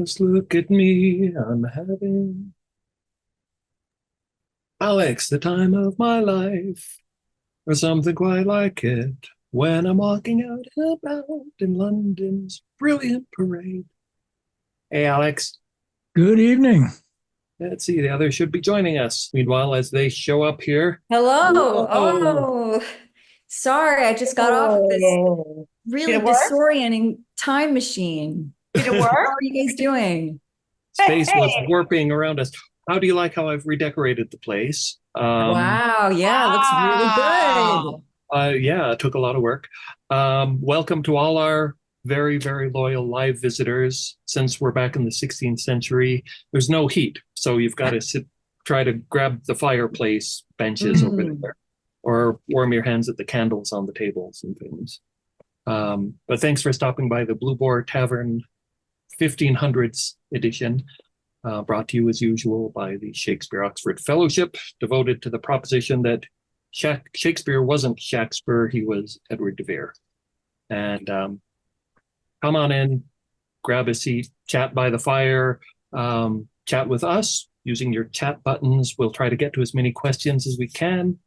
Just look at me, I'm having Alex, the time of my life, or something quite like it. When I'm walking out and about in London's brilliant parade. Hey, Alex. Good evening. Let's see, the others should be joining us. Meanwhile, as they show up here. Hello. Whoa! Oh, sorry. I just got off of this Whoa! really Did it work? disorienting time machine. Did it How work? are you guys doing? Space was Hey. warping around us. How do you like how I've redecorated the place? Wow. Yeah, it looks really good. Wow. Yeah, it took a lot of work. Welcome to all our very, very loyal live visitors. Since we're back in the 16th century, there's no heat, so you've got to try to grab the fireplace benches over there, or warm your hands at the candles on the tables and things. But thanks for stopping by the Blue Boar Tavern 1500s edition, brought to you as usual by the Shakespeare Oxford Fellowship, devoted to the proposition that Shakespeare wasn't Shakespeare, he was Edward de Vere. And come on in, grab a seat, chat by the fire, chat with us using your chat buttons. We'll try to get to as many questions as we can.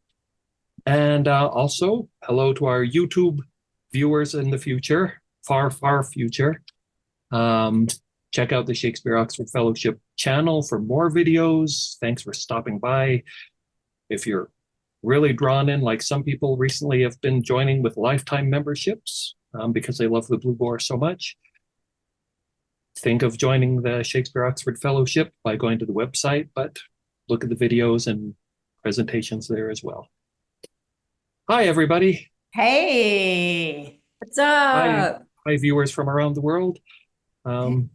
And also, hello to our YouTube viewers in the future, far, far future. Check out the Shakespeare Oxford Fellowship channel for more videos. Thanks for stopping by. If you're really drawn in, like some people recently have been joining with lifetime memberships because they love the Blue Boar so much, think of joining the Shakespeare Oxford Fellowship by going to the website, but look at the videos and presentations there as well. Hi, everybody. Hey. What's Hi, up? hi, viewers from around the world. Oh,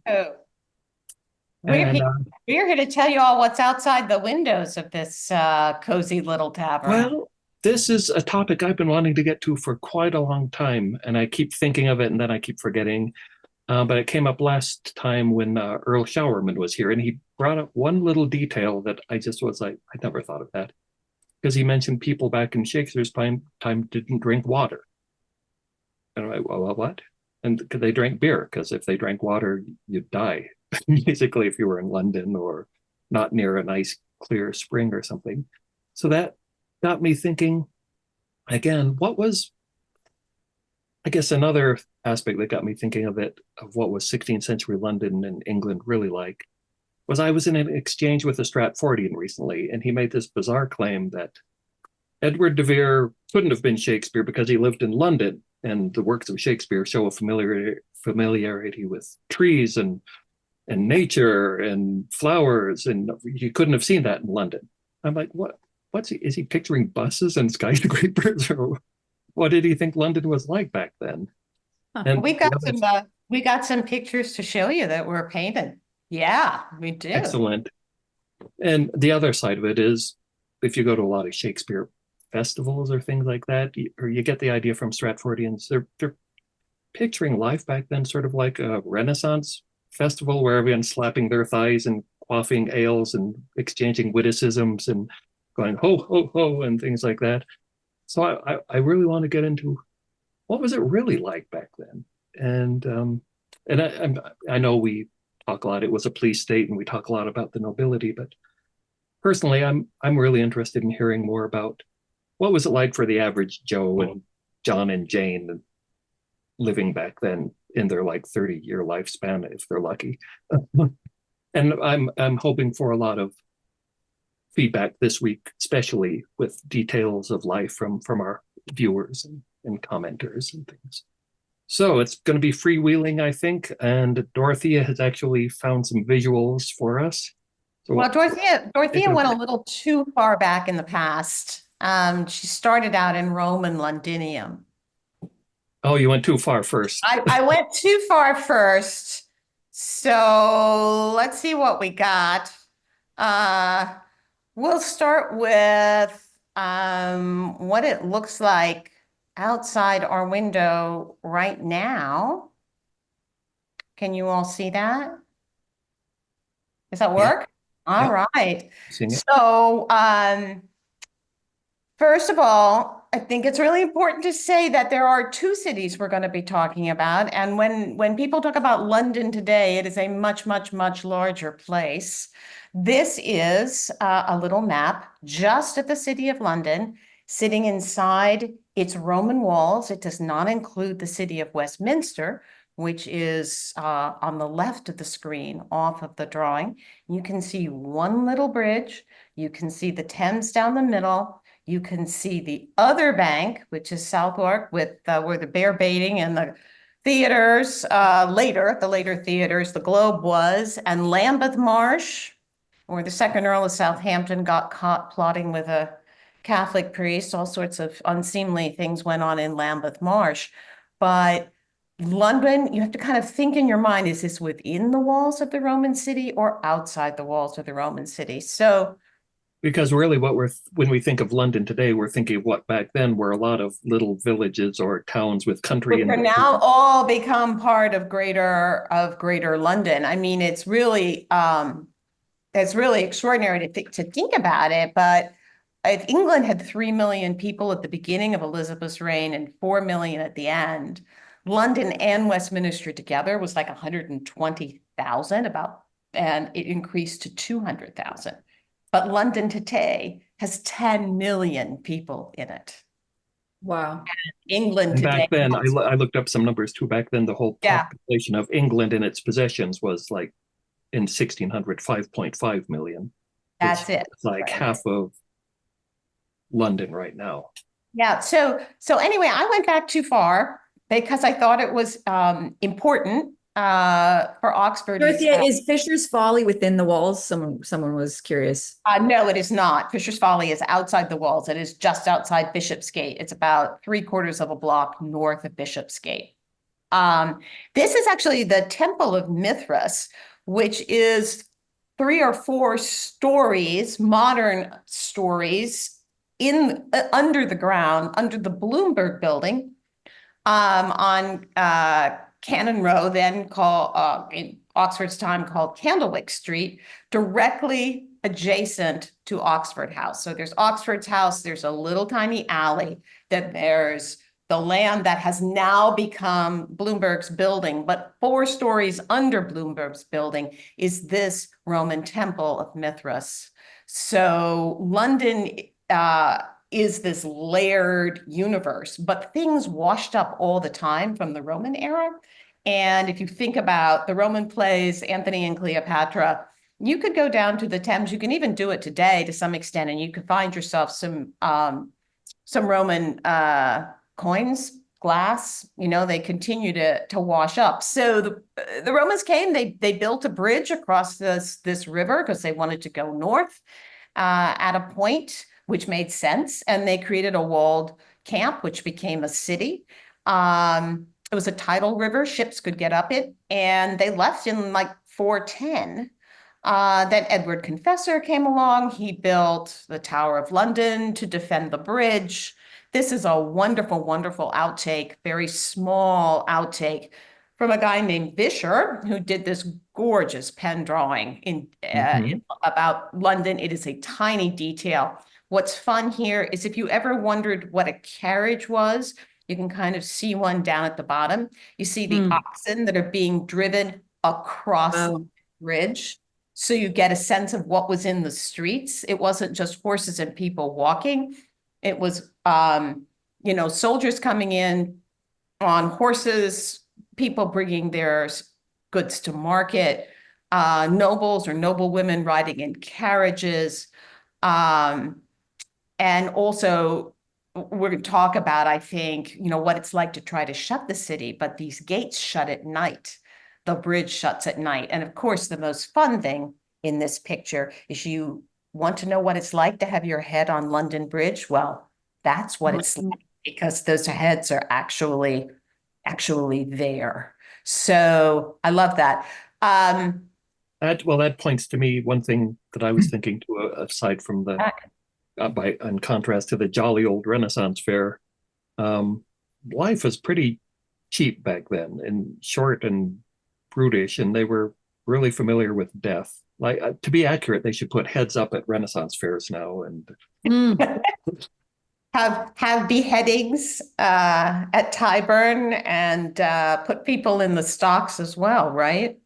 we're And here, we're here to tell you all what's outside the windows of this cozy little tavern. well, this is a topic I've been wanting to get to for quite a long time, and I keep thinking of it and then I keep forgetting. But it came up last time when Earl Showerman was here, and he brought up one little detail that I just was like, I never thought of that. Because he mentioned people back in Shakespeare's time didn't drink water. And I'm like, well, what? And they drank beer, because if they drank water, you'd die, basically, if you were in London or not near a nice, clear spring or something. So that got me thinking, again, what was, I guess, another aspect that got me thinking of it, of what was 16th century London and England really like, was I was in an exchange with a Stratfordian recently, and he made this bizarre claim that Edward de Vere couldn't have been Shakespeare because he lived in London, and the works of Shakespeare show a familiarity with trees and nature and flowers, and you couldn't have seen that in London. I'm like, what? Is he picturing buses and skyscrapers, or what did he think London was like back then? And We got some pictures to show you that were painted. Yeah, we do. excellent. And the other side of it is, if you go to a lot of Shakespeare festivals or things like that, or you get the idea from Stratfordians, they're picturing life back then sort of like a Renaissance festival where everyone's slapping their thighs and quaffing ales and exchanging witticisms and going ho ho ho and things like that. So I really want to get into what was it really like back then. And I know we talk a lot, it was a police state, and we talk a lot about the nobility, but personally I'm really interested in hearing more about what was it like for the average Joe and John and Jane living back then in their like 30-year lifespan, if they're lucky. And I'm hoping for a lot of feedback this week, especially with details of life from our viewers and commenters and things. So it's going to be freewheeling, I think, and Dorothea has actually found some visuals for us. So Well, Dorothea went a little too far back in the past. She started out in Rome and Londinium. Oh, you went too far first. I went too far first. So let's see what we got. We'll start with what it looks like outside our window right now. Can you all see that? Does that work? Yeah. All right. Seeing it. So, first of all, I think it's really important to say that there are two cities we're going to be talking about. And when people talk about London today, it is a much, much, much larger place. This is a little map just of the city of London, sitting inside its Roman walls. It does not include the city of Westminster, which is on the left of the screen off of the drawing. You can see one little bridge. You can see the Thames down the middle. You can see the other bank, which is Southwark, with where the bear baiting and the theaters, the later theaters, the Globe was, and Lambeth Marsh, where the second Earl of Southampton got caught plotting with a Catholic priest. All sorts of unseemly things went on in Lambeth Marsh. But London, you have to kind of think in your mind, is this within the walls of the Roman city or outside the walls of the Roman city? So because really when we think of London today, we're thinking of what back then were a lot of little villages or towns with country. which are now all become part of greater London. I mean, it's really extraordinary to think about it. But if England had 3 million people at the beginning of Elizabeth's reign and 4 million at the end, London and Westminster together was like 120,000 about, and it increased to 200,000. But London today has 10 million people in it. Wow. England And today. back then, I looked up some numbers too. Back then, the whole population of England and its possessions was like in 1600, 5.5 million. That's it. It's like half of London right now. Yeah. So anyway, I went back too far because I thought it was important for Oxford. Dorothea, is Fisher's Folly within the walls? Someone was curious. No, it is not. Fisher's Folly is outside the walls. It is just outside Bishopsgate. It's about 3/4 of a block north of Bishopsgate. This is actually the Temple of Mithras, which is 3 or 4 stories, modern stories, under the ground, under the Bloomberg building, on Cannon Row, then called in Oxford's time called Candlewick Street, directly adjacent to Oxford House. So there's Oxford's house, there's a little tiny alley, then there's the land that has now become Bloomberg's building, but 4 stories under Bloomberg's building is this Roman temple of Mithras. So London is this layered universe, but things washed up all the time from the Roman era. And if you think about the Roman plays, Antony and Cleopatra, you could go down to the Thames. You can even do it today to some extent, and you could find yourself some Roman coins, glass. You know, they continue to wash up. So the Romans came. They built a bridge across this river because they wanted to go north at a point, which made sense. And they created a walled camp, which became a city. It was a tidal river, ships could get up it, and they left in like 410. Then Edward Confessor came along. He built the Tower of London to defend the bridge. This is a wonderful, wonderful outtake, very small outtake from a guy named Vischer, who did this gorgeous pen drawing about London. It is a tiny detail. What's fun here is if you ever wondered what a carriage was, you can kind of see one down at the bottom. You see the oxen that are being driven across the bridge. So you get a sense of what was in the streets. It wasn't just horses and people walking. It was, soldiers coming in on horses, people bringing their goods to market, nobles or noblewomen riding in carriages. And also, we're going to talk about, I think, what it's like to try to shut the city, but these gates shut at night. The bridge shuts at night. And of course, the most fun thing in this picture is you want to know what it's like to have your head on London Bridge. Well, that's what it's like, because those heads are actually there. So I love that. That points to me one thing that I was thinking to, aside from the in contrast to the jolly old Renaissance fair, life was pretty cheap back then and short and brutish, and they were really familiar with death. Like, to be accurate, they should put heads up at Renaissance fairs now. And have beheadings at Tyburn and put people in the stocks as well, right?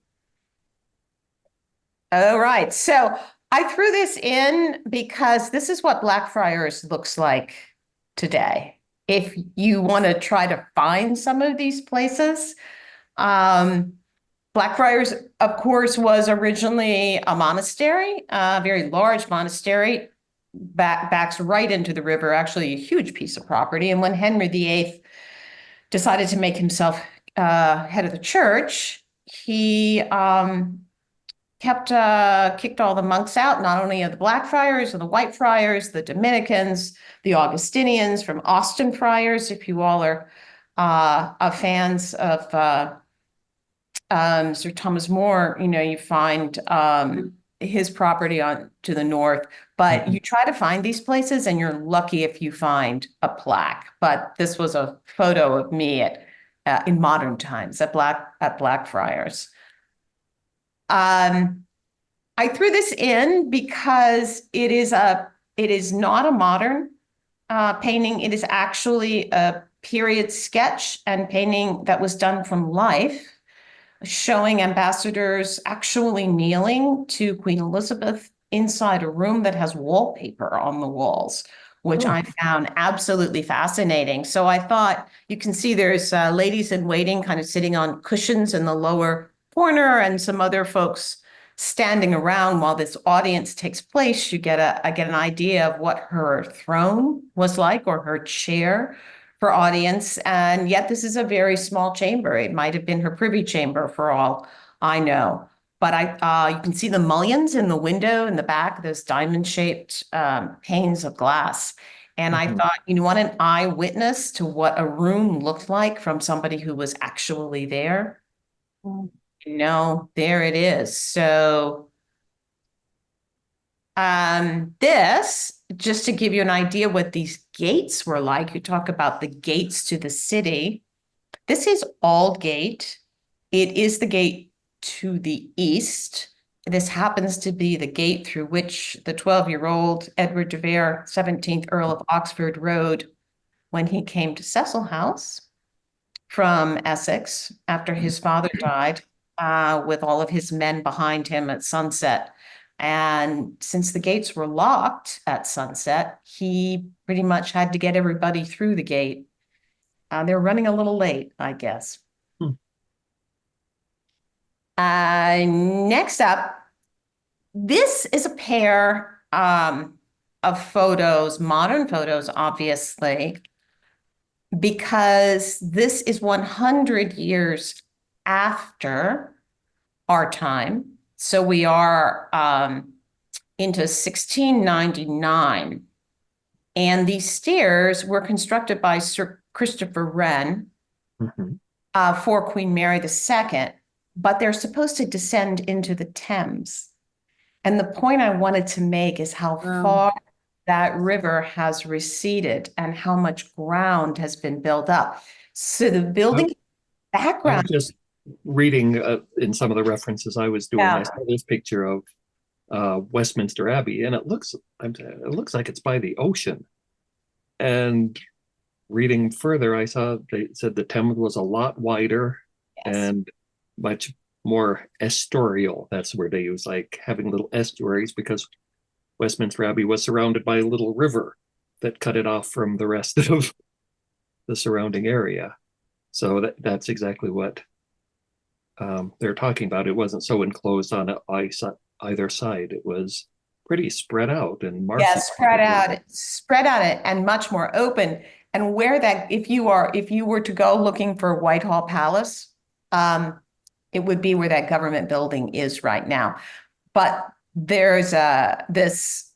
All right, so I threw this in because this is what Blackfriars looks like today. If you want to try to find some of these places, Blackfriars, of course, was originally a monastery, a very large monastery, backs right into the river, actually a huge piece of property. And when Henry VIII decided to make himself head of the church, he kicked all the monks out, not only of the Blackfriars and the Whitefriars, the Dominicans, the Augustinians from Austin Friars, if you all are fans of Sir Thomas More, you find his property on to the north, but you try to find these places and you're lucky if you find a plaque. But this was a photo of me in modern times at Blackfriars. I threw this in because it is not a modern painting. It is actually a period sketch and painting that was done from life, showing ambassadors actually kneeling to Queen Elizabeth inside a room that has wallpaper on the walls, which I found absolutely fascinating. So I thought, you can see there's ladies in waiting kind of sitting on cushions in the lower corner and some other folks standing around while this audience takes place. I get an idea of what her throne was like, or her chair for audience. And yet this is a very small chamber. It might have been her privy chamber for all I know. But you can see the mullions in the window in the back, those diamond-shaped panes of glass. And I thought, you want an eyewitness to what a room looked like from somebody who was actually there? There it is. So this, just to give you an idea what these gates were like, you talk about the gates to the city. This is Aldgate. It is the gate to the east. This happens to be the gate through which the 12-year-old Edward de Vere, 17th Earl of Oxford, rode when he came to Cecil House from Essex after his father died, with all of his men behind him at sunset. And since the gates were locked at sunset, he pretty much had to get everybody through the gate. They were running a little late, I guess. Next up, this is a pair of photos, modern photos, obviously, because this is 100 years after our time. So we are into 1699. And these stairs were constructed by Sir Christopher Wren for Queen Mary II, but they're supposed to descend into the Thames. And the point I wanted to make is how far that river has receded and how much ground has been built up. So the building background. I'm just reading in some of the references I was doing, I saw this picture of Westminster Abbey, and it looks like it's by the ocean. And reading further, I saw they said the Thames was a lot wider and much more estuarial. That's where they use like having little estuaries, because Westminster Abbey was surrounded by a little river that cut it off from the rest of the surrounding area. So that's exactly what they're talking about. It wasn't so enclosed on either side. It was pretty spread out and marshy. Spread out and much more open. And where that, if you were to go looking for Whitehall Palace, it would be where that government building is right now. But there's this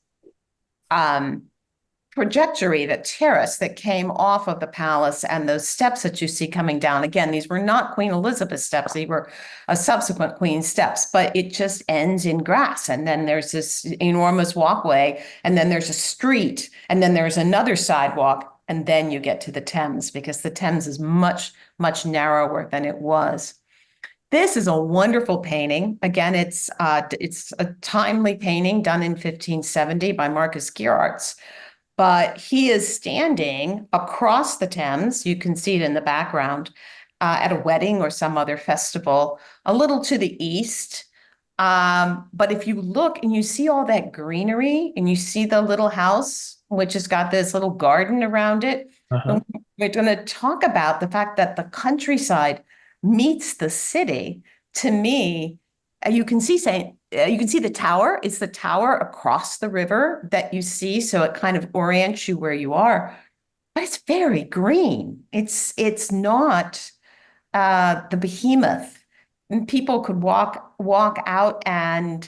trajectory, that terrace that came off of the palace, and those steps that you see coming down. Again, these were not Queen Elizabeth's steps. They were a subsequent queen's steps, but it just ends in grass. And then there's this enormous walkway, and then there's a street, and then there's another sidewalk, and then you get to the Thames, because the Thames is much, much narrower than it was. This is a wonderful painting. Again, it's a timely painting done in 1570 by Marcus Gerarts. but he is standing across the Thames. You can see it in the background at a wedding or some other festival, a little to the east. But if you look and you see all that greenery and you see the little house, which has got this little garden around it, Uh-huh. we're going to talk about the fact that the countryside meets the city. To me, you can see the tower. It's the tower across the river that you see, so it kind of orients you where you are. But it's very green. It's not the behemoth. And people could walk out and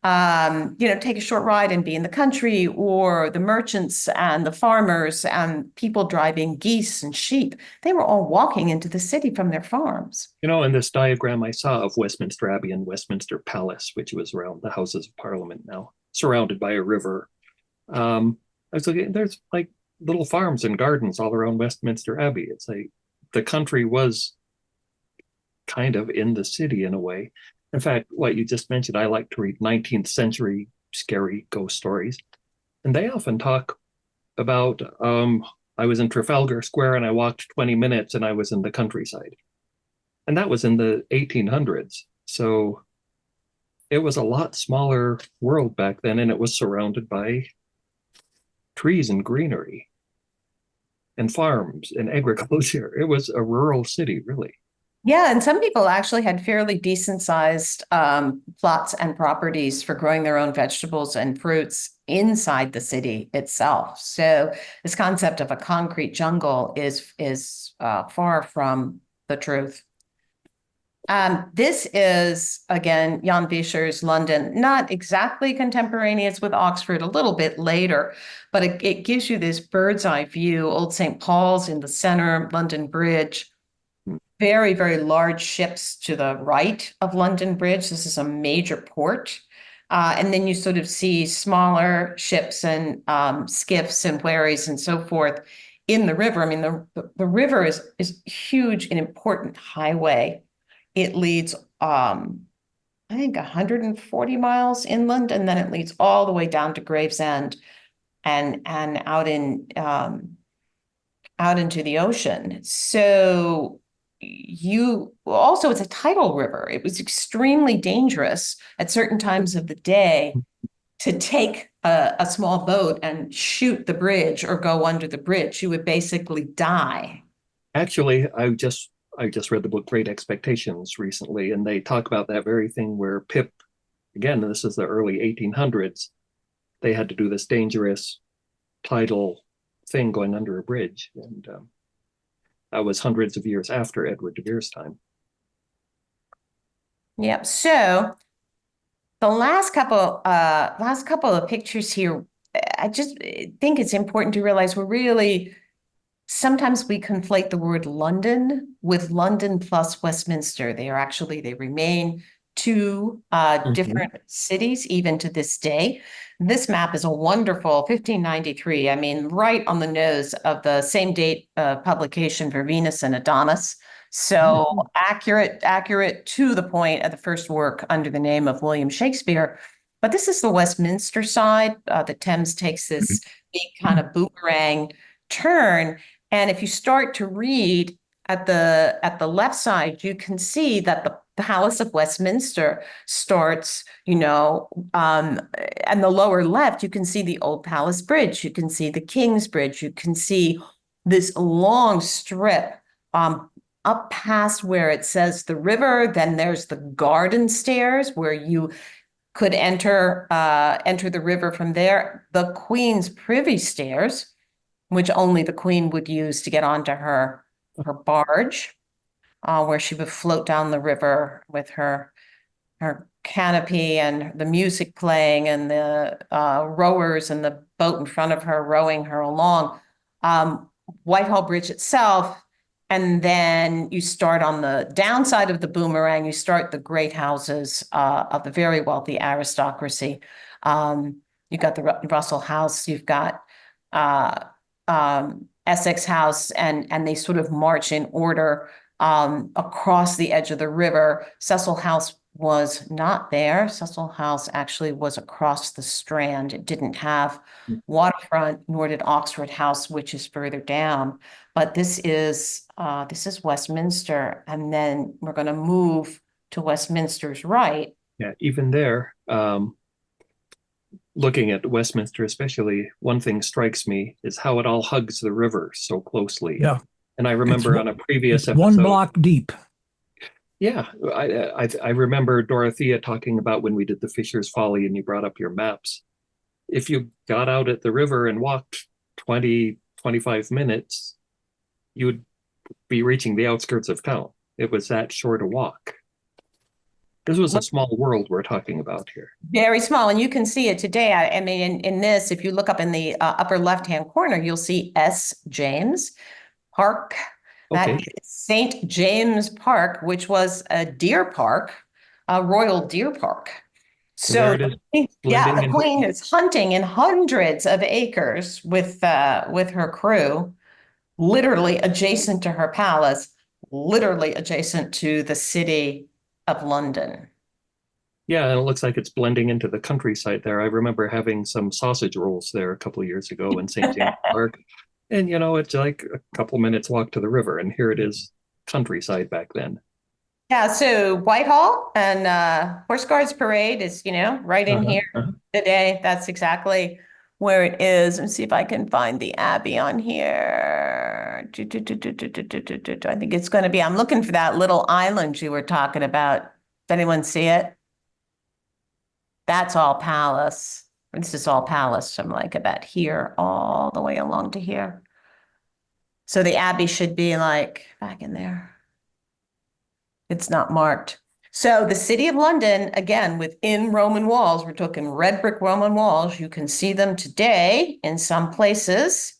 take a short ride and be in the country, or the merchants and the farmers and people driving geese and sheep. They were all walking into the city from their farms. In this diagram I saw of Westminster Abbey and Westminster Palace, which was around the Houses of Parliament now, surrounded by a river. I was looking, there's like little farms and gardens all around Westminster Abbey. It's like the country was kind of in the city in a way. In fact, what you just mentioned, I like to read 19th century scary ghost stories. And they often talk about, I was in Trafalgar Square and I walked 20 minutes and I was in the countryside. And that was in the 1800s. So it was a lot smaller world back then, and it was surrounded by trees and greenery and farms and agriculture. It was a rural city, really. Yeah, and some people actually had fairly decent sized plots and properties for growing their own vegetables and fruits inside the city itself. So this concept of a concrete jungle is far from the truth. This is, again, Jan Visscher's London, not exactly contemporaneous with Oxford, a little bit later, but it gives you this bird's eye view. Old St. Paul's in the center, London Bridge. Very, very large ships to the right of London Bridge. This is a major port. And then you sort of see smaller ships and skiffs and wherries and so forth in the river. I mean, the river is huge and important highway. It leads, I think, 140 miles inland, and then it leads all the way down to Gravesend and out into the ocean. So it's a tidal river. It was extremely dangerous at certain times of the day to take a small boat and shoot the bridge or go under the bridge. You would basically die. Actually, I just read the book Great Expectations recently, and they talk about that very thing where Pip, again, this is the early 1800s, they had to do this dangerous tidal thing going under a bridge. And that was hundreds of years after Edward de Vere's time. Yep. So the last couple of pictures here, I just think it's important to realize sometimes we conflate the word London with London plus Westminster. They remain two different cities even to this day. This map is a wonderful 1593. I mean, right on the nose of the same date publication for Venus and Adonis. So accurate to the point of the first work under the name of William Shakespeare. But this is the Westminster side. The Thames takes this big kind of boomerang turn. And if you start to read at the left side, you can see that the Palace of Westminster starts, and the lower left, you can see the Old Palace Bridge, you can see the King's Bridge, you can see this long strip up past where it says the river. Then there's the garden stairs where you could enter the river from there. The Queen's Privy Stairs, which only the Queen would use to get onto her barge, where she would float down the river with her canopy and the music playing and the rowers and the boat in front of her rowing her along. Whitehall Bridge itself, and then you start on the downside of the boomerang, you start the great houses of the very wealthy aristocracy. You've got the Russell House, you've got Essex House, and they sort of march in order across the edge of the river. Cecil House was not there. Cecil House actually was across the Strand. It didn't have waterfront, nor did Oxford House, which is further down. But this is Westminster, and then we're going to move to Westminster's right. Yeah, even there, looking at Westminster especially, one thing strikes me is how it all hugs the river so closely. Yeah. And I remember on a previous episode, one block deep. yeah, I remember Dorothea talking about when we did the Fisher's Folly and you brought up your maps. If you got out at the river and walked 20, 25 minutes, you would be reaching the outskirts of town. It was that short a walk. This was a small world we're talking about here. Very small, and you can see it today. I mean, in this, if you look up in the upper left-hand corner, you'll see S. James Park. That Okay. is St. James Park, which was a deer park, a royal deer park. So, there it is, yeah, blending the into- queen is hunting in hundreds of acres with her crew, literally adjacent to her palace, literally adjacent to the city of London. Yeah, and it looks like it's blending into the countryside there. I remember having some sausage rolls there a couple of years ago in St. James Park. And, you know, it's like a couple minutes walk to the river. And here it is, countryside back then. Yeah, so Whitehall and Horse Guards Parade is, right in here today. That's exactly where it is. Let me see if I can find the Abbey on here. I think it's going to be, I'm looking for that little island you were talking about. Does anyone see it? That's all palace. This is all palace from like about here all the way along to here. So the Abbey should be like back in there. It's not marked. So the city of London, again, within Roman walls, we're talking red brick Roman walls. You can see them today in some places,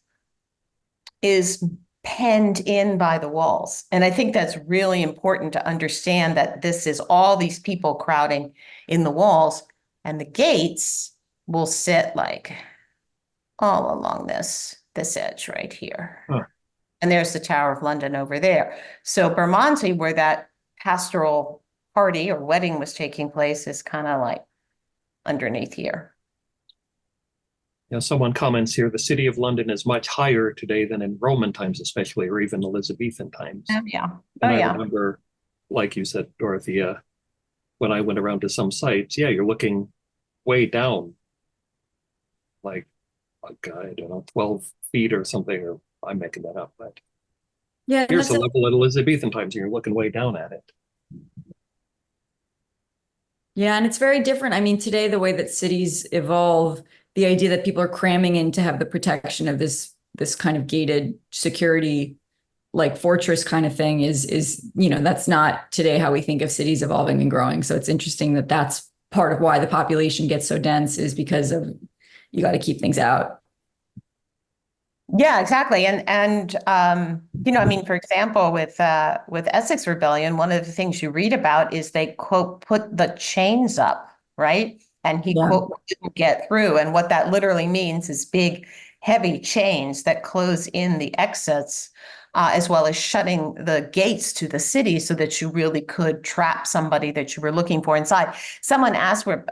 is penned in by the walls. And I think that's really important to understand that this is all these people crowding in the walls, and the gates will sit like all along this edge right here. Huh. And there's the Tower of London over there. So Bermondsey, where that pastoral party or wedding was taking place, is kind of like underneath here. You know, someone comments here, the city of London is much higher today than in Roman times, especially, or even Elizabethan times. Yeah. And I yeah. remember, like you said, Dorothea, when I went around to some sites, yeah, you're looking way down, like, I don't know, 12 feet or something, or I'm making that up, but Yeah, here's the level at Elizabethan times, and you're looking way down at it. yeah, and it's very different. I mean, today, the way that cities evolve, the idea that people are cramming in to have the protection of this kind of gated security, like fortress kind of thing is, that's not today how we think of cities evolving and growing. So it's interesting that that's part of why the population gets so dense, is because of, you got to keep things out. Yeah, exactly. And I mean, for example, with Essex Rebellion, one of the things you read about is they, quote, put the chains up, right? And he, quote, didn't get through. And what that literally means is big, heavy chains that close in the exits, as well as shutting the gates to the city so that you really could trap somebody that you were looking for inside. Someone asked where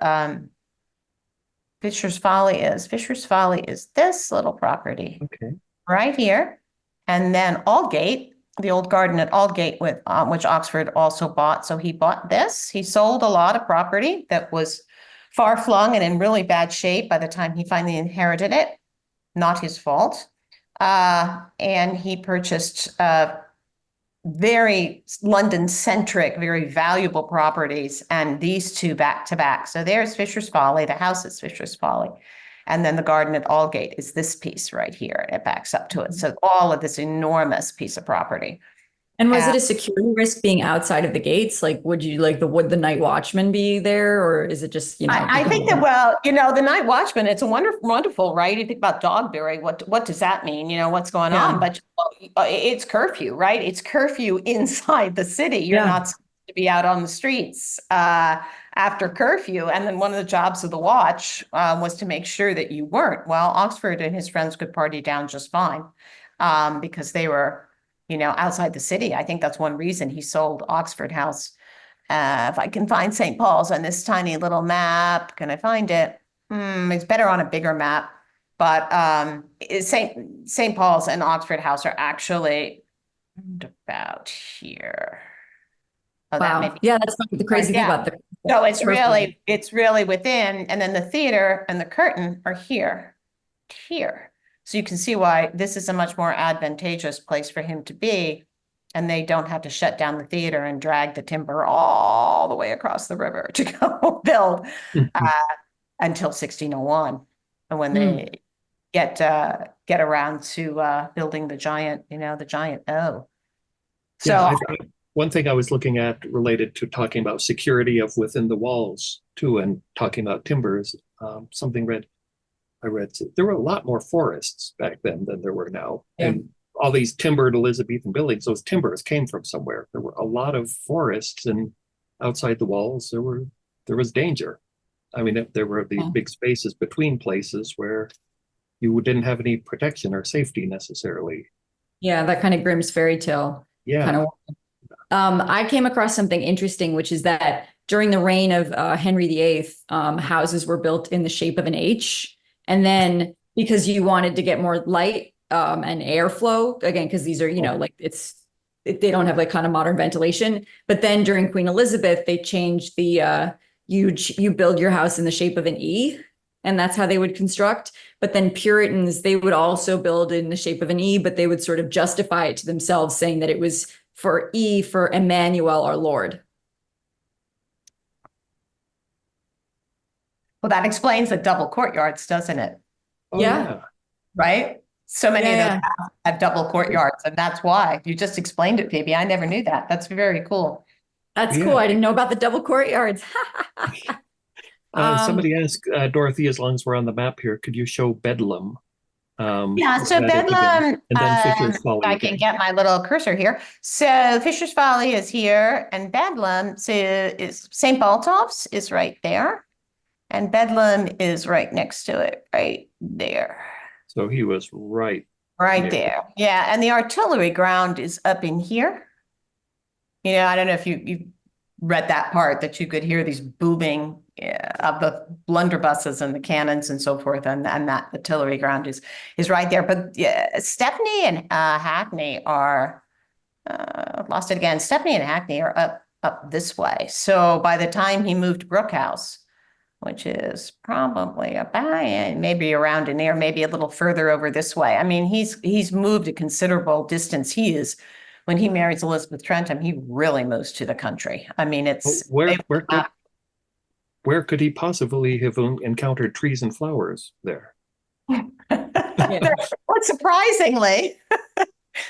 Fisher's Folly is. Fisher's Folly is this little property. Okay. Right here. And then Aldgate, the old garden at Aldgate, with which Oxford also bought. So he bought this. He sold a lot of property that was far flung and in really bad shape by the time he finally inherited it. Not his fault. And he purchased very London-centric, very valuable properties, and these two back to back. So there's Fisher's Folly, the house is Fisher's Folly. And then the garden at Aldgate is this piece right here. It backs up to it. So all of this enormous piece of property. And was it a security risk being outside of the gates? Like, would the night watchman be there, or is it just, I think that, well, the night watchman, it's a wonderful, right? You think about Dogberry, what does that mean? What's going on? But it's curfew, right? It's curfew inside the city. You're not supposed to be out on the streets after curfew. And then one of the jobs of the watch was to make sure that you weren't. Well, Oxford and his friends could party down just fine because they were outside the city. I think that's one reason he sold Oxford House If I can find St. Paul's on this tiny little map, can I find it? It's better on a bigger map. But St. Paul's and Oxford House are actually about here. Oh, that may Wow. be. Yeah, that's the crazy thing Yeah. about the. So it's really within, and then the theater and the curtain are here. So you can see why this is a much more advantageous place for him to be. And they don't have to shut down the theater and drag the timber all the way across the river to go build until 1601, and when they get around to building the giant, the giant O. So Yeah, one thing I was looking at related to talking about security of within the walls too, and talking about timbers, I read there were a lot more forests back then than there were now. Yeah. And all these timbered Elizabethan buildings, those timbers came from somewhere. There were a lot of forests, and outside the walls, there was danger. I mean, there were these big spaces between places where you didn't have any protection or safety necessarily. Yeah, that kind of Grimm's fairy tale. Yeah. Kind of. I came across something interesting, which is that during the reign of Henry VIII, houses were built in the shape of an H. And then because you wanted to get more light and airflow, again, because these are, they don't have like kind of modern ventilation. But then during Queen Elizabeth, they changed the, you build your house in the shape of an E, and that's how they would construct. But then Puritans, they would also build in the shape of an E, but they would sort of justify it to themselves, saying that it was for E for Emmanuel, our Lord. well, that explains the double courtyards, doesn't it? Oh, Yeah. yeah. Right? So many of Yeah. those houses have double courtyards, and that's why. You just explained it, Phoebe. I never knew that. That's very cool. That's Yeah. cool. I didn't know about the double courtyards. Somebody asked Dorothy, as long as we're on the map here, could you show Bedlam? Yeah, so that again, Bedlam, and then Fisher's Folly I can again. get my little cursor here. So Fisher's Folly is here, and Bedlam is St. Botolph's is right there. And Bedlam is right next to it, right there. So he was right. Right there. there. Yeah, and the artillery ground is up in here. I don't know if you read that part, that you could hear these booming of the blunderbusses and the cannons and so forth, and that artillery ground is right there. But Stepney and Hackney are lost it again. Stepney and Hackney are up this way. So by the time he moved to Brookhouse, which is probably about maybe around in here, maybe a little further over this way. I mean, he's moved a considerable distance. When he marries Elizabeth Trentham, he really moves to the country. I mean, it's where could he possibly have encountered trees and flowers there? Yeah. Well, surprisingly,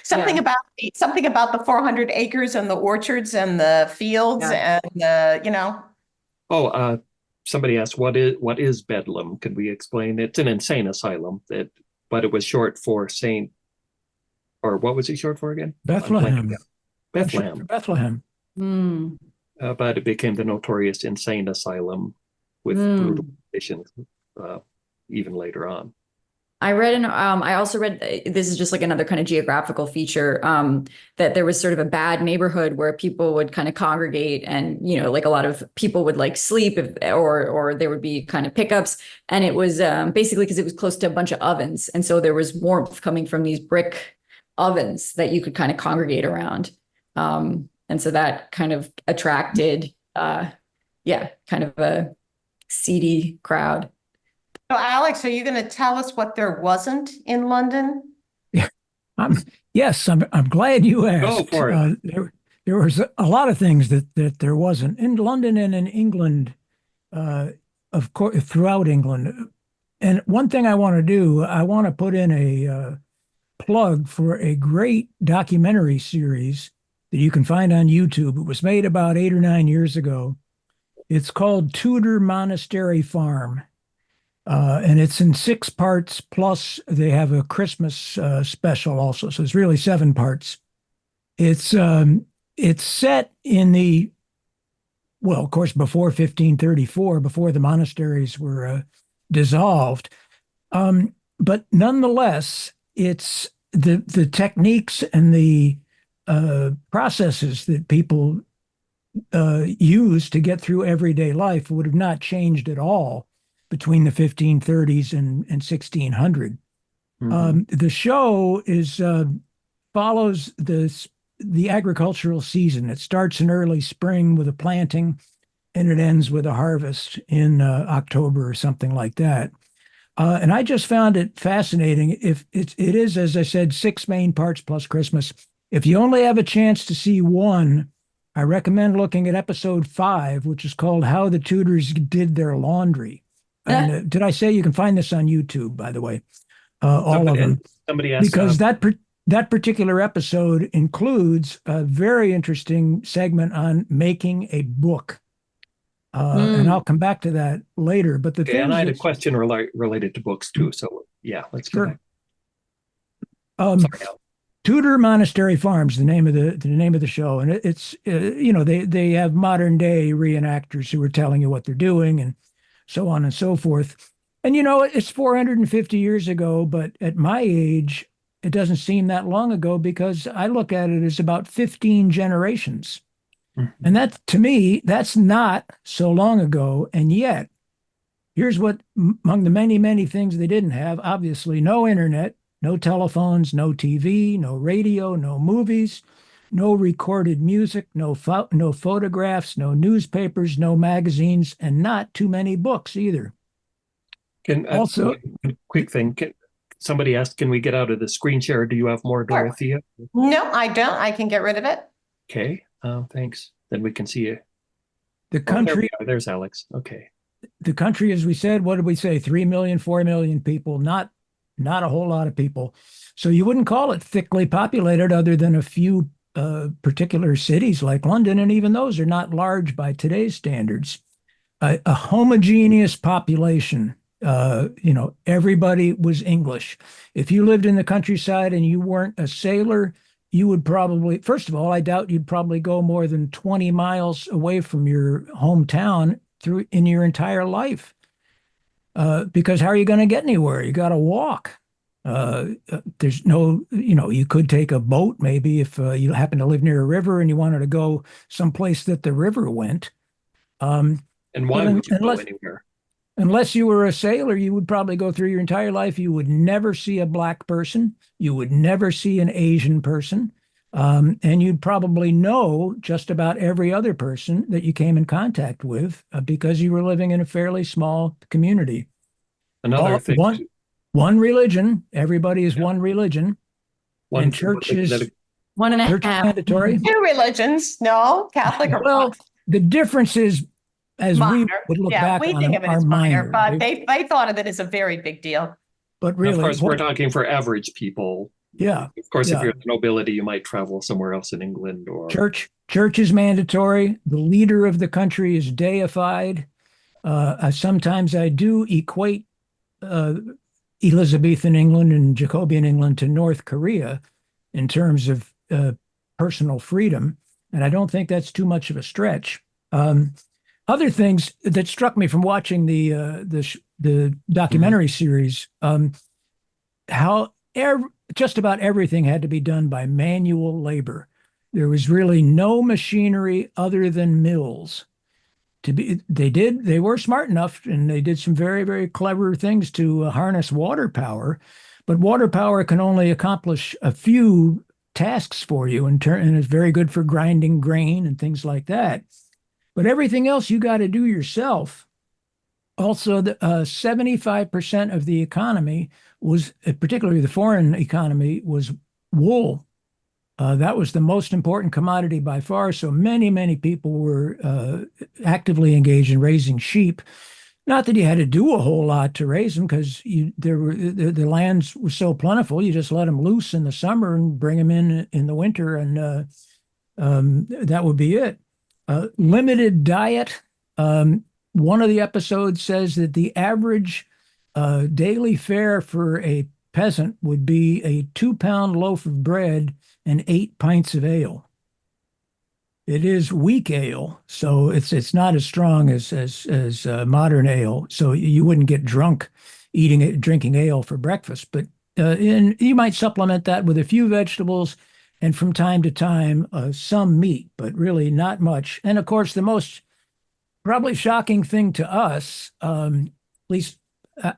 something about the 400 acres and the orchards and the fields and Oh, somebody asked, what is Bedlam? Could we explain? It's an insane asylum, but it was short for Saint, or what was it short for again? Bethlehem. Bethlehem. But it became the notorious insane asylum with brutal conditions even later on. I also read, this is just like another kind of geographical feature, that there was sort of a bad neighborhood where people would kind of congregate, and, like a lot of people would like sleep or there would be kind of pickups. And it was basically because it was close to a bunch of ovens. And so there was warmth coming from these brick ovens that you could kind of congregate around. And so that kind of attracted, kind of a seedy crowd. So Alex, are you going to tell us what there wasn't in London? Yes, I'm glad you asked. Go for it. There was a lot of things that there wasn't in London and in England, of course, throughout England. And one thing I want to do, I want to put in a plug for a great documentary series that you can find on YouTube. It was made about 8 or 9 years ago. It's called Tudor Monastery Farm. And it's in 6 parts, plus they have a Christmas special also. So it's really 7 parts. It's set in of course, before 1534, before the monasteries were dissolved. But nonetheless, it's the techniques and the processes that people used to get through everyday life would have not changed at all between the 1530s and 1600. The show is follows the agricultural season. It starts in early spring with a planting, and it ends with a harvest in October or something like that. And I just found it fascinating. If it is, as I said, 6 main parts plus Christmas. If you only have a chance to see one, I recommend looking at episode 5, which is called "How the Tudors Did Their Laundry." And did I say you can find this on YouTube, by the way? All of them. Somebody asked because that particular episode includes a very interesting segment on making a book. And I'll come back to that later. But the thing, and I had a question related to books too. So yeah, let's go back. Sorry, Al. Tudor Monastery Farms, the name of the show, and it's they have modern day reenactors who are telling you what they're doing and so on and so forth. And it's 450 years ago, but at my age, it doesn't seem that long ago because I look at it as about 15 generations. And that, to me, that's not so long ago. And yet, here's what, among the many, many things they didn't have, obviously no internet, no telephones, no TV, no radio, no movies, no recorded music, no photographs, no newspapers, no magazines, and not too many books either. Also, quick thing. Somebody asked, can we get out of the screen share? Do you have more, Dorothea? No, I don't. I can get rid of it. Okay. Thanks. Then we can see you. The country. There's Alex. Okay. The country, as we said, what did we say? 3 million, 4 million people, not a whole lot of people. So you wouldn't call it thickly populated other than a few particular cities like London. And even those are not large by today's standards. A homogeneous population. Everybody was English. If you lived in the countryside and you weren't a sailor, you would probably, first of all, I doubt you'd probably go more than 20 miles away from your hometown in your entire life. Because how are you going to get anywhere? You got to walk. There's no, you could take a boat maybe if you happen to live near a river and you wanted to go someplace that the river went. And why would you go anywhere? Unless you were a sailor, you would probably go through your entire life. You would never see a black person. You would never see an Asian person. And you'd probably know just about every other person that you came in contact with because you were living in a fairly small community. Another thing. One religion. Everybody is one religion. One church is one and a half. Mandatory. 2 religions. No, Catholic or well, the difference is, as minor. we would look back we on think them, of it are as minor, minor. but they thought of it as a very big deal. But really, of course, we're talking for average people. Yeah. Of course, if you're nobility, you might travel somewhere else in England or church is mandatory. The leader of the country is deified. Sometimes I do equate Elizabethan England and Jacobean England to North Korea in terms of personal freedom, and I don't think that's too much of a stretch. Other things that struck me from watching the documentary series, how just about everything had to be done by manual labor. There was really no machinery other than mills. They were smart enough, and they did some very, very clever things to harness water power, but water power can only accomplish a few tasks for you and is very good for grinding grain and things like that. But everything else you got to do yourself. Also, 75% of the economy was, particularly the foreign economy, was wool. That was the most important commodity by far. So many, many people were actively engaged in raising sheep. Not that you had to do a whole lot to raise them, because the lands were so plentiful. You just let them loose in the summer and bring them in the winter, and that would be it. Limited diet. One of the episodes says that the average daily fare for a peasant would be a 2-pound loaf of bread and 8 pints of ale. It is weak ale, so it's not as strong as modern ale. So you wouldn't get drunk drinking ale for breakfast. But and you might supplement that with a few vegetables and from time to time, some meat, but really not much. And of course, the most probably shocking thing to us, at least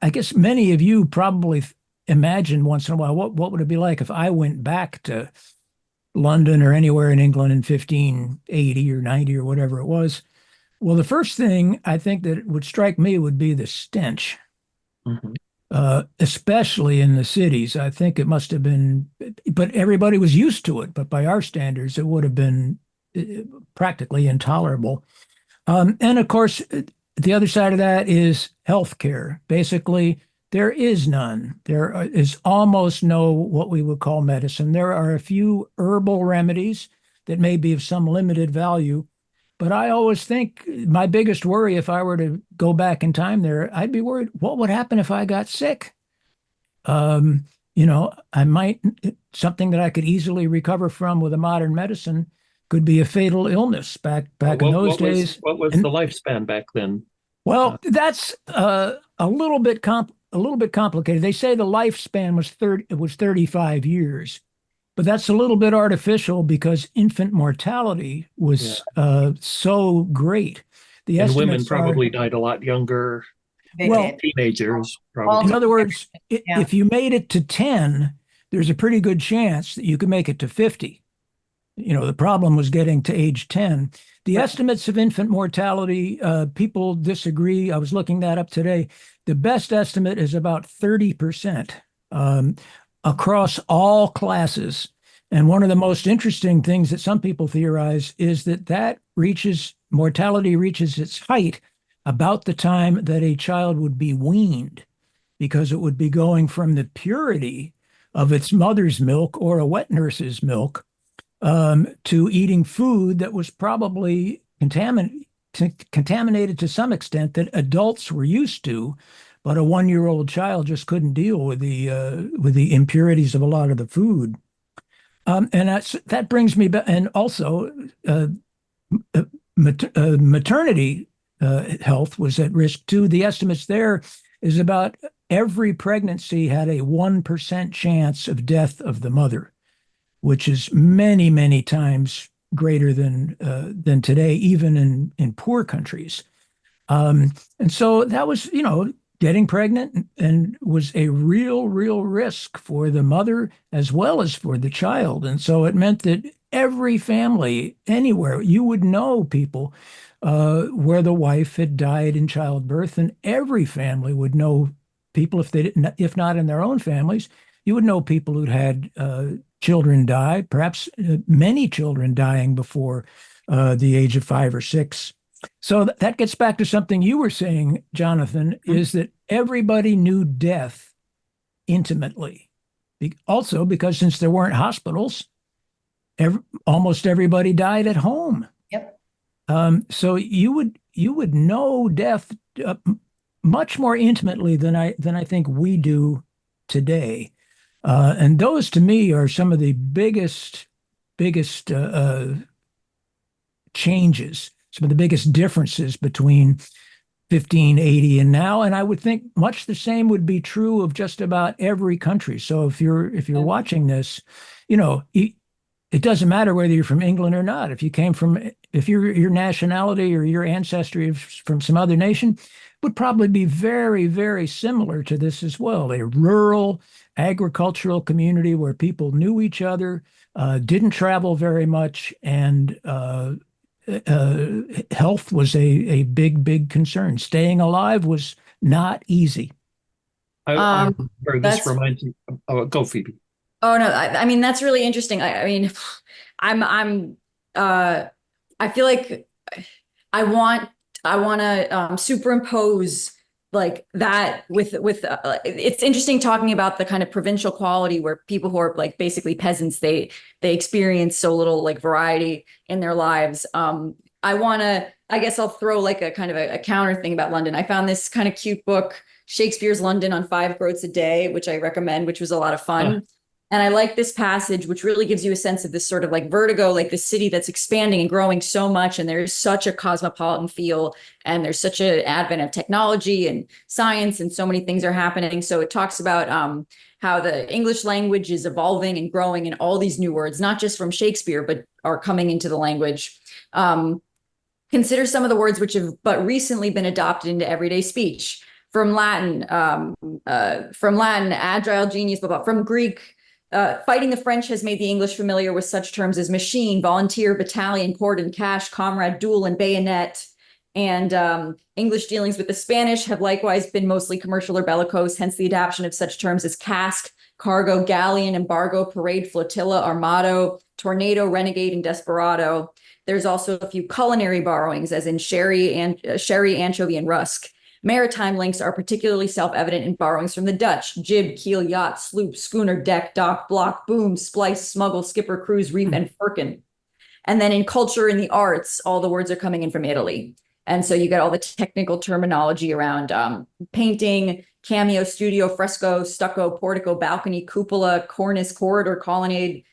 I guess many of you probably imagine once in a while, what would it be like if I went back to London or anywhere in England in 1580 or 90 or whatever it was? Well, the first thing I think that would strike me would be the stench, Mhm. especially in the cities. I think it must have been, but everybody was used to it. But by our standards, it would have been uh, practically intolerable. And of course, the other side of that is healthcare. Basically, there is none. Is almost no what we would call medicine. There are a few herbal remedies that may be of some limited value, but I always think my biggest worry if I were to go back in time there, I'd be worried what would happen if I got sick. I might something that I could easily recover from with a modern medicine could be a fatal illness back in those days. What was And the lifespan back then? well, that's a little bit complicated. They say the lifespan was 35 years, but that's a little bit artificial because infant mortality was so great. The And women estimates probably died a lot younger, They Well, did. teenagers in probably. other words, Yeah. if you made it to 10, there's a pretty good chance that you could make it to 50. The problem was getting to age 10. The Right. estimates of infant mortality, people disagree. I was looking that up today. The best estimate is about 30% um, across all classes. And one of the most interesting things that some people theorize is that mortality reaches its height about the time that a child would be weaned, because it would be going from the purity of its mother's milk or a wet nurse's milk to eating food that was probably contaminated to some extent that adults were used to, but a 1-year-old child just couldn't deal with the impurities of a lot of the food. And that brings me back, and also maternity health was at risk too. The estimates there is about every pregnancy had a 1% chance of death of the mother, which is many, many times greater than today, even in poor countries. And so that was, getting pregnant and was a real risk for the mother as well as for the child. And so it meant that every family anywhere, you would know people where the wife had died in childbirth, and every family would know people if not in their own families, you would know people who'd had children die, perhaps many children dying before the age of 5 or 6. So that gets back to something you were saying, Jonathan, is that everybody knew death intimately. Also, because since there weren't hospitals, almost everybody died at home. Yep. So you would know death much more intimately than I think we do today. And those to me are some of the biggest changes, some of the biggest differences between 1580 and now. And I would think much the same would be true of just about every country. So if you're watching this, it doesn't matter whether you're from England or not. If your nationality or your ancestry is from some other nation, would probably be very, very similar to this as well. A rural agricultural community where people knew each other, didn't travel very much, and health was a big concern. Staying alive was not easy. Or this that's- reminds me. Oh, go Phoebe. Oh no, I mean that's really interesting. I mean, I feel like I want to superimpose like that with it's interesting talking about the kind of provincial quality where people who are like basically peasants, they experience so little like variety in their lives. I guess I'll throw like a kind of a counter thing about London. I found this kind of cute book, Shakespeare's London on 5 Groats a Day, which I recommend, which was a lot of fun. And I like this passage, which really gives you a sense of this sort of like vertigo, like the city that's expanding and growing so much. And there's such a cosmopolitan feel, and there's such an advent of technology and science, and so many things are happening. So it talks about how the English language is evolving and growing, and all these new words, not just from Shakespeare, but are coming into the language. Consider some of the words which have but recently been adopted into everyday speech. From Latin, agile genius, blah, blah, from Greek, fighting the French has made the English familiar with such terms as machine, volunteer, battalion, cordon, cash, comrade, duel, and bayonet. And English dealings with the Spanish have likewise been mostly commercial or bellicose, hence the adoption of such terms as cask, cargo, galleon, embargo, parade, flotilla, armado, tornado, renegade, and desperado. There's also a few culinary borrowings, as in sherry, anchovy, and rusk. Maritime links are particularly self-evident in borrowings from the Dutch: jib, keel, yacht, sloop, schooner, deck, dock, block, boom, splice, smuggle, skipper, cruise, reef, and firkin. And then in culture and the arts, all the words are coming in from Italy. And so you get all the technical terminology around painting, cameo, studio, fresco, stucco, portico, balcony, cupola, cornice, corridor, colonnade,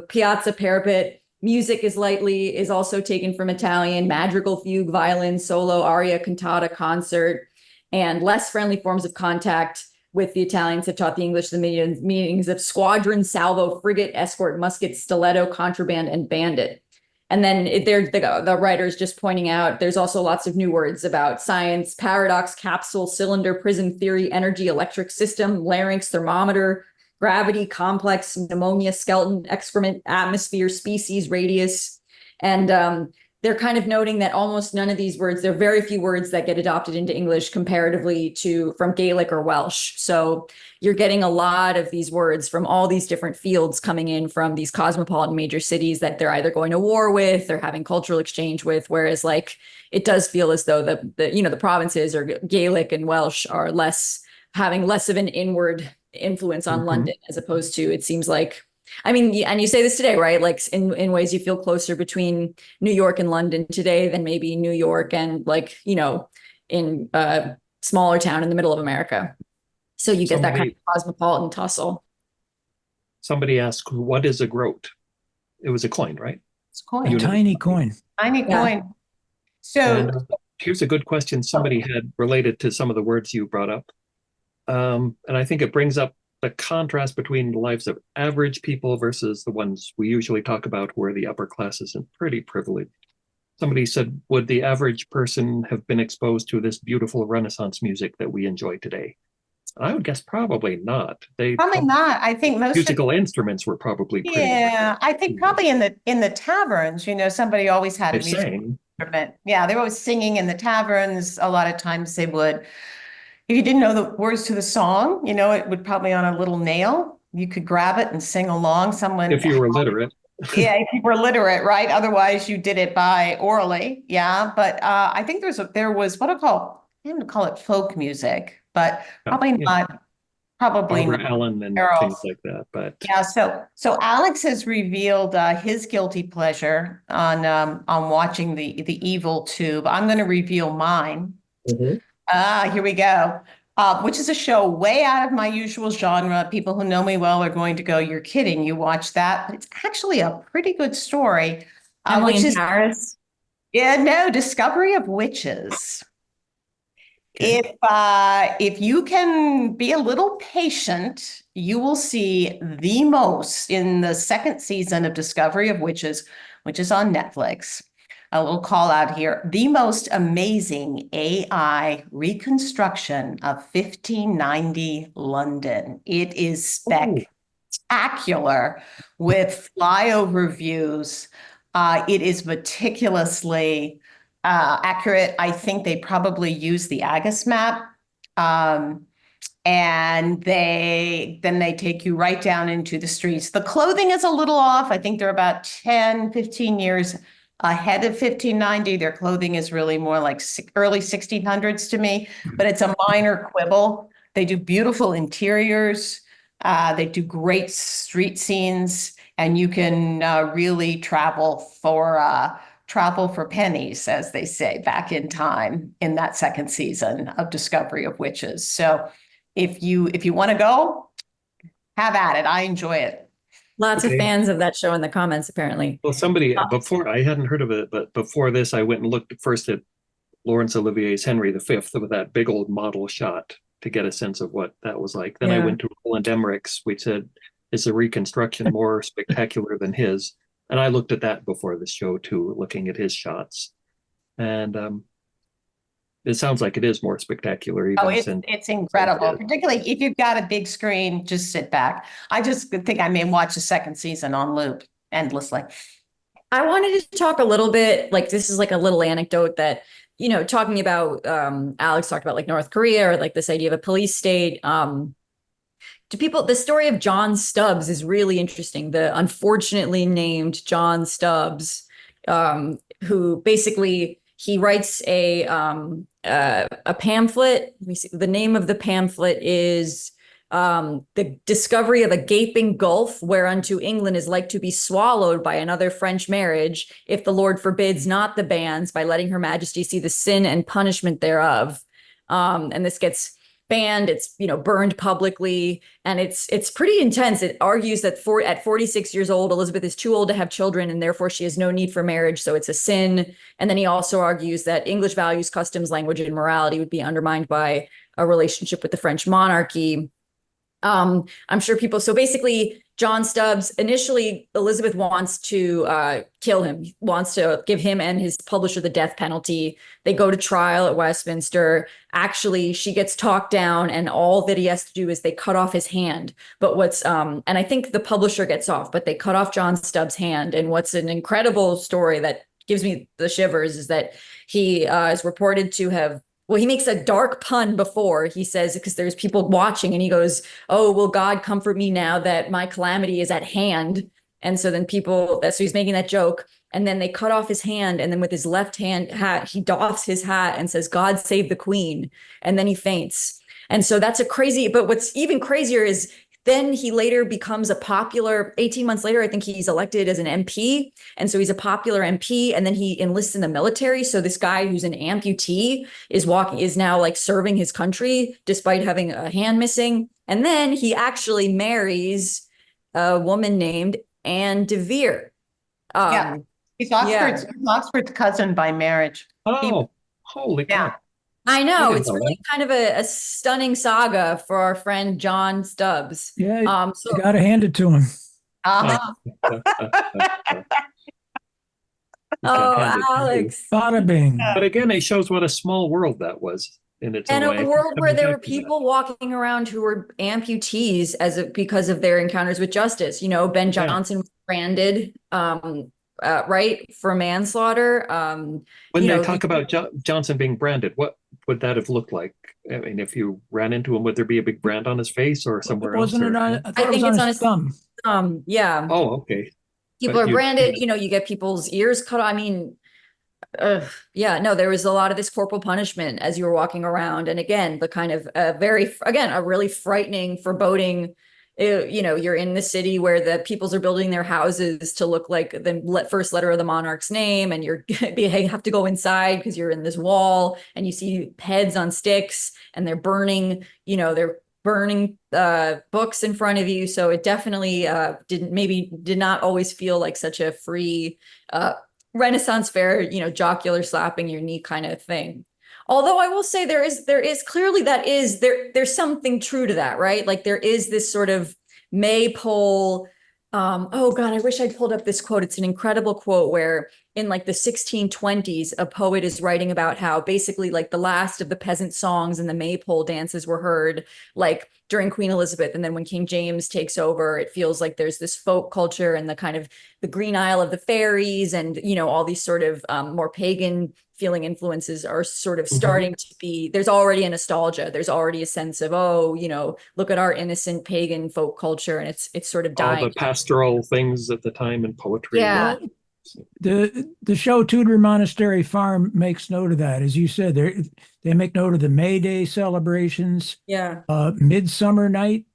piazza, parapet. Music is also taken from Italian: madrigal, fugue, violin, solo, aria, cantata, concert. And less friendly forms of contact with the Italians have taught the English the meanings of squadron, salvo, frigate, escort, musket, stiletto, contraband, and bandit. And then the writer's just pointing out there's also lots of new words about science: paradox, capsule, cylinder, prism, theory, energy, electric system, larynx, thermometer, gravity, complex, pneumonia, skeleton, excrement, atmosphere, species, radius. And they're kind of noting that almost none of these words, there are very few words that get adopted into English comparatively to from Gaelic or Welsh. So you're getting a lot of these words from all these different fields coming in from these cosmopolitan major cities that they're either going to war with or having cultural exchange with. Whereas like it does feel as though the provinces or Gaelic and Welsh are having less of an inward influence on London, as opposed to, it seems like, I mean, and you say this today, right? Like in ways you feel closer between New York and London today than maybe New York and in a smaller town in the middle of America. So you get that kind of cosmopolitan tussle. Somebody asked, what is a groat? It was a coin, right? It's a coin. A tiny coin. Tiny coin. So and, here's a good question somebody had related to some of the words you brought up. And I think it brings up the contrast between the lives of average people versus the ones we usually talk about, where the upper classes and pretty privileged. Somebody said, would the average person have been exposed to this beautiful Renaissance music that we enjoy today? I would guess probably not. Probably not. I think most musical instruments were probably pretty I think probably in the taverns, somebody always had a musical instrument. Yeah, they were always singing in the taverns. A lot of times they would. If you didn't know the words to the song, it would probably on a little nail. You could grab it and sing along. If you were literate. Yeah, if you were literate, right? Otherwise, you did it by orally. Yeah, but I think there was what I don't call it folk music, but probably not. Probably Barbara Allen and things like that. But yeah, so Alex has revealed his guilty pleasure on watching the Evil Tube. I'm going to reveal mine. Here we go. Which is a show way out of my usual genre. People who know me well are going to go, "You're kidding, you watch that?" But it's actually a pretty good story. Emily in Paris? Yeah, no, Discovery of Witches. Okay. If you can be a little patient, you will see the most in the second season of Discovery of Witches, which is on Netflix. A little call out here: the most amazing AI reconstruction of 1590 London. It is spectacular with flyover views. It is meticulously accurate. I think they probably use the Agus map. And then they take you right down into the streets. The clothing is a little off. I think they're about 10, 15 years ahead of 1590. Their clothing is really more like early 1600s to me, but it's a minor quibble. They do beautiful interiors. They do great street scenes, and you can really travel for pennies, as they say, back in time in that second season of Discovery of Witches. So if you want to go, have at it. I enjoy it. Lots of Okay. fans of that show in the comments, apparently. Well, somebody before, I hadn't heard of it, but before this, I went and looked first at Laurence Olivier's Henry V with that big old model shot to get a sense of what that was like. Then I Yeah. went to Roland Emmerich's, which said, is the reconstruction more spectacular than his? And I looked at that before the show too, looking at his shots. And it sounds like it is more spectacular. Oh, Even it's incredible, it is. particularly if you've got a big screen, just sit back. I just think I may watch the second season on loop endlessly. I wanted to talk a little bit, like this is like a little anecdote that, talking about Alex talked about like North Korea or like this idea of a police state. To people, the story of John Stubbs is really interesting. The unfortunately named John Stubbs, who basically he writes a pamphlet. The name of the pamphlet is the discovery of a gaping gulf whereunto England is like to be swallowed by another French marriage, if the Lord forbids not the banns, by letting her majesty see the sin and punishment thereof. And this gets banned, it's burned publicly, and it's pretty intense. It argues that at 46 years old, Elizabeth is too old to have children, and therefore she has no need for marriage, so it's a sin. And then he also argues that English values, customs, language, and morality would be undermined by a relationship with the French monarchy. I'm sure people, so basically John Stubbs, initially Elizabeth wants to kill him, wants to give him and his publisher the death penalty. They go to trial at Westminster. Actually, she gets talked down, and all that he has to do is they cut off his hand. But and I think the publisher gets off, but they cut off John Stubbs' hand. And what's an incredible story that gives me the shivers is that he is reported to have, well, he makes a dark pun before. He says, because there's people watching, and he goes, "Oh, will God comfort me now that my calamity is at hand?" And so then so he's making that joke. And then they cut off his hand. And then with his left hand hat, he doffs his hat and says, "God save the Queen." And then he faints. And so that's but what's even crazier is then he later becomes 18 months later, I think he's elected as an MP. And so he's a popular MP, and then he enlists in the military. So this guy who's an amputee is now like serving his country despite having a hand missing. And then he actually marries a woman named Anne de Vere. Yeah. He's Oxford's cousin by marriage. Oh, holy cow. I know. didn't It's know really kind of a stunning saga for our friend John Stubbs. Yeah, So you got to hand it to him. Uh-huh. Alex. Bada bing. But again, it shows what a small world that was in its And own way. a world where there were Coming back to that. people walking around who were amputees because of their encounters with justice. Ben Jonson was branded, right, for manslaughter. When they talk about Johnson being branded, what would that have looked like? I mean, if you ran into him, would there be a big brand on his face or somewhere else? Wasn't it on? I thought it was think it's on on his his thumb. Yeah. Oh, okay. People But are branded, you get people's ears cut off. I mean, yeah, no, there was a lot of this corporal punishment as you were walking around. And again, the kind of a really frightening, foreboding, you're in the city where the peoples are building their houses to look like the first letter of the monarch's name. And you have to go inside because you're in this wall, and you see heads on sticks, and they're burning books in front of you. So it definitely did not always feel like such a free Renaissance fair, jocular slapping your knee kind of thing. Although I will say there is clearly there's something true to that, right? Like there is this sort of maypole. Oh God, I wish I'd pulled up this quote. It's an incredible quote where in like the 1620s, a poet is writing about how basically like the last of the peasant songs and the maypole dances were heard like during Queen Elizabeth. And then when King James takes over, it feels like there's this folk culture and the kind of the Green Isle of the fairies and, all these sort of more pagan feeling influences are sort of starting to be, there's already a nostalgia. There's already a sense of, look at our innocent pagan folk culture. And it's sort of dying. All the pastoral things at the time in poetry. Yeah. The show Tudor Monastery Farm makes note of that. As you said, they make note of the May Day celebrations. Yeah. Midsummer Night,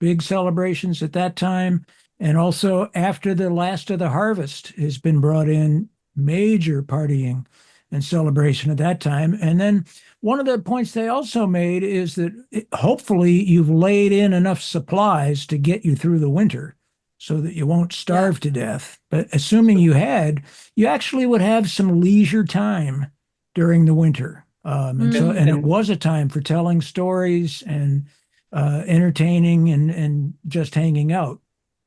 big celebrations at that time. And also after the last of the harvest has been brought in, major partying and celebration at that time. And then one of the points they also made is that hopefully you've laid in enough supplies to get you through the winter. so that you won't starve to death. But assuming you actually would have some leisure time during the winter. And it was a time for telling stories and entertaining and just hanging out.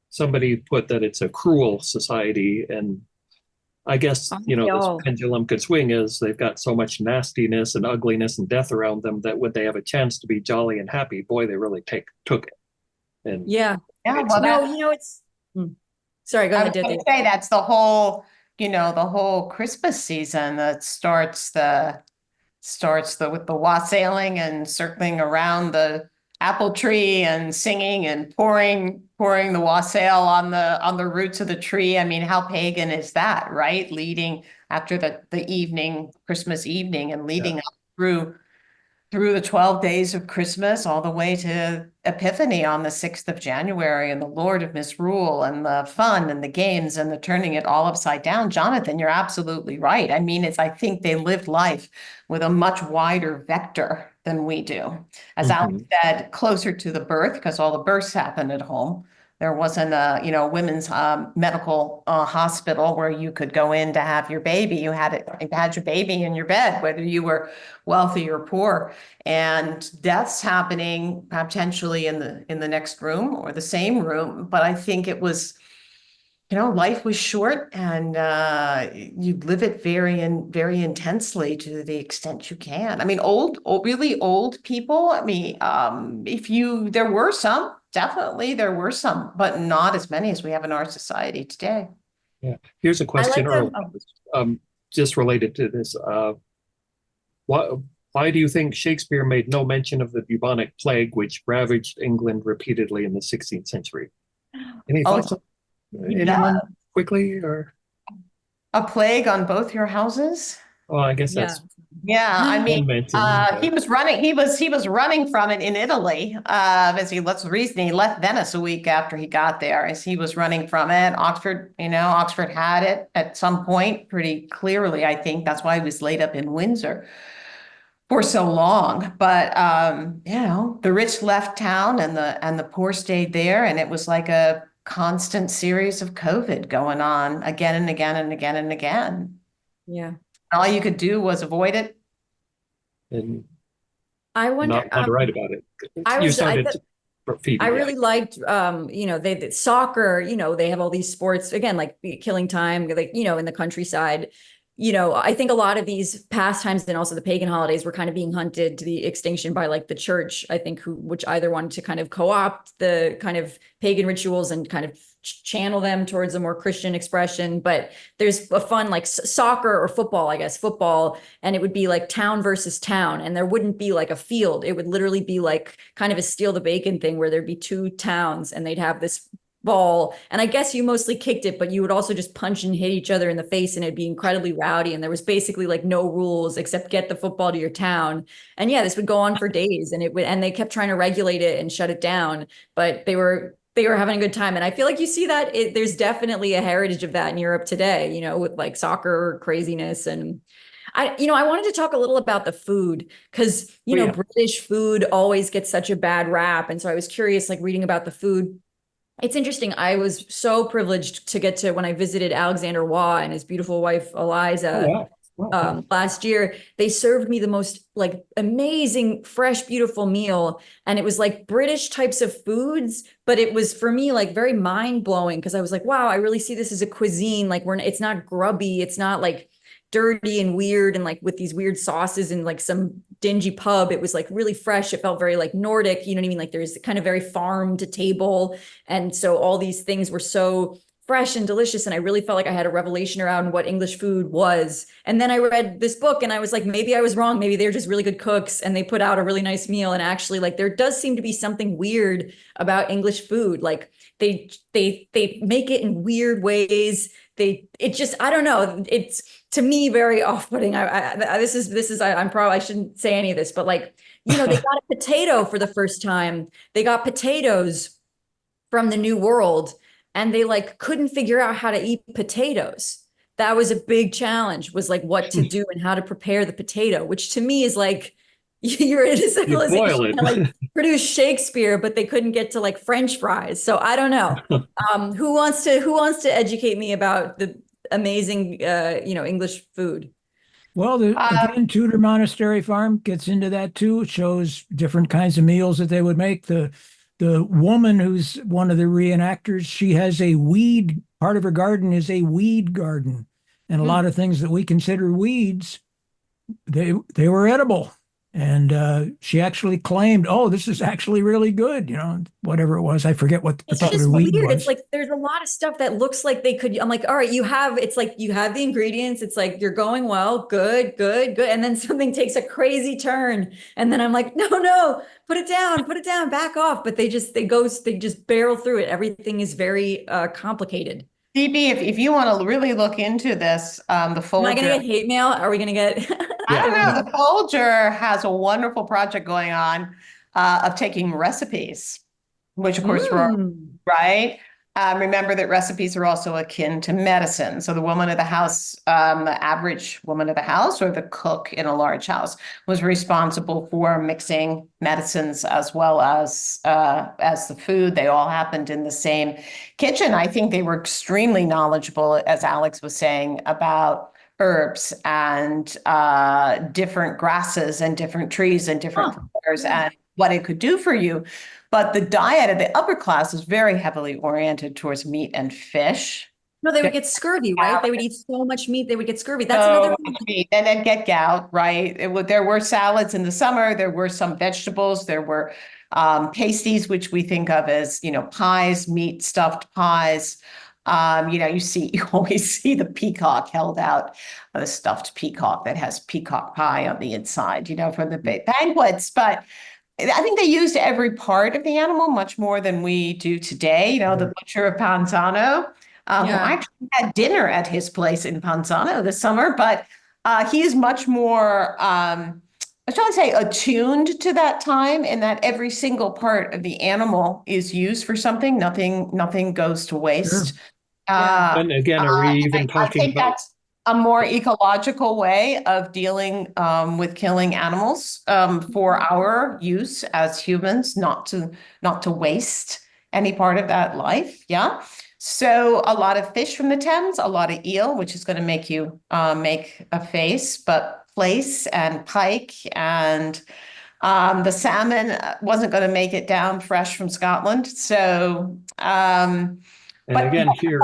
Somebody put that it's a cruel society, and I guess, this pendulum could swing is they've got so much nastiness and ugliness and death around them that when they have a chance to be jolly and happy, boy, they really took it. And Yeah, well, sorry, go I ahead, was gonna Dithya. say that's the whole, the whole Christmas season that starts with the wassailing and circling around the apple tree and singing and pouring the wassail on the roots of the tree. I mean, how pagan is that, right? Leading after the evening, Christmas evening, and leading up through the 12 days of Christmas, all the way to Epiphany on the 6th of January, and the Lord of Misrule, and the fun and the games and the turning it all upside down. Jonathan, you're absolutely right. I mean, I think they lived life with a much wider vector than we do. As Alex said, closer to the birth, because all the births happen at home. There wasn't a, women's medical hospital where you could go in to have your baby. You had your baby in your bed, whether you were wealthy or poor. And deaths happening potentially in the next room or the same room. But I think it was, life was short, and you live it very intensely to the extent you can. I mean, really old people. I mean, there were some. Definitely, there were some, but not as many as we have in our society today. Yeah. Here's a question just related to this. Why do you think Shakespeare made no mention of the bubonic plague, which ravaged England repeatedly in the 16th century? Any thoughts? Anyone quickly, or a plague on both your houses? Well, I guess that's I mean, he was running from it in Italy. He left Venice a week after he got there, as he was running from it. Oxford had it at some point pretty clearly. I think that's why he was laid up in Windsor for so long. But the rich left town and the poor stayed there, and it was like a constant series of COVID going on again and again and again and again. Yeah. All you could do was avoid it. And I wonder. Not write about it. I really liked, soccer. They have all these sports again, like killing time, like in the countryside. I think a lot of these pastimes and also the pagan holidays were kind of being hunted to the extinction by like the church, I think, which either wanted to kind of co-opt the kind of pagan rituals and kind of channel them towards a more Christian expression. But there's a fun like soccer or football, I guess, and it would be like town versus town, and there wouldn't be like a field. It would literally be like kind of a steal the bacon thing where there'd be two towns and they'd have this ball, and I guess you mostly kicked it, but you would also just punch and hit each other in the face, and it'd be incredibly rowdy, and there was basically like no rules except get the football to your town. And this would go on for days, and they kept trying to regulate it and shut it down, but they were having a good time. And I feel like you see that there's definitely a heritage of that in Europe today, with like soccer craziness. And I wanted to talk a little about the food, because British food always gets such a bad rap, and so I was curious, like reading about the food. It's interesting. I was so privileged to get to, when I visited Alexander Waugh and his beautiful wife, Eliza, last year, they served me the most like amazing, fresh, beautiful meal. And it was like British types of foods, but it was for me like very mind blowing, because I was like, wow, I really see this as a cuisine. Like it's not grubby. It's not like dirty and weird and like with these weird sauces and like some dingy pub. It was like really fresh. It felt very like Nordic, you know what I mean? Like there's kind of very farm to table. And so all these things were so fresh and delicious. And I really felt like I had a revelation around what English food was. And then I read this book and I was like, maybe I was wrong. Maybe they're just really good cooks and they put out a really nice meal. And actually, like, there does seem to be something weird about English food. Like they make it in weird ways. I don't know. It's, to me, very off-putting. I shouldn't say any of this, but like, they got a potato for the first time. They got potatoes from the New World, and they like couldn't figure out how to eat potatoes. That was a big challenge, was like what to do and how to prepare the potato, which to me is like, you're in a You boil civilization it. that like produced Shakespeare, but they couldn't get to like French fries. So I don't know. Who wants to educate me about the amazing English food? Well, again, Tudor Monastery Farm gets into that too. It shows different kinds of meals that they would make. The woman who's one of the reenactors, she has a weed, part of her garden is a weed garden. And a lot of things that we consider weeds, they were edible. And she actually claimed, oh, this is actually really good, whatever it was. I forget what the It's particular just weed weird. was. It's like there's a lot of stuff that looks like they could. I'm like, all right, it's like you have the ingredients. It's like you're going well, good, good, good. And then something takes a crazy turn. And then I'm like, no, put it down, back off. But they just barrel through it. Everything is very complicated. Phoebe, if you want to really look into this, the Am I Folger, gonna get hate mail? Are we gonna get I don't Yeah. know, the Folger has a wonderful project going on of taking recipes, which of course were Mm. right. Remember that recipes are also akin to medicine. So the woman of the house, the average woman of the house or the cook in a large house was responsible for mixing medicines as well as the food. They all happened in the same kitchen. I think they were extremely knowledgeable, as Alex was saying, about herbs and different grasses and different trees and different flowers and what it could do for you. But the diet of the upper class is very heavily oriented towards meat and fish. No, they would get scurvy, right? They would eat so much meat, they would get scurvy. That's So another. much meat, and then get gout, right? There were salads in the summer. There were some vegetables. There were pasties, which we think of as, pies, meat stuffed pies. You always see the peacock held out, the stuffed peacock that has peacock pie on the inside, for the banquets. But I think they used every part of the animal much more than we do today. The butcher of Panzano, who Yeah. actually had dinner at his place in Panzano this summer, but he is much more, I shall say, attuned to that time, in that every single part of the animal is used for something. Nothing goes to waste. Sure. And again, are we even I talking think about? that's a more ecological way of dealing with killing animals for our use as humans, not to waste any part of that life. Yeah. So a lot of fish from the Thames, a lot of eel, which is going to make you make a face, but plaice and pike and the salmon wasn't going to make it down fresh from Scotland. So, And again, here,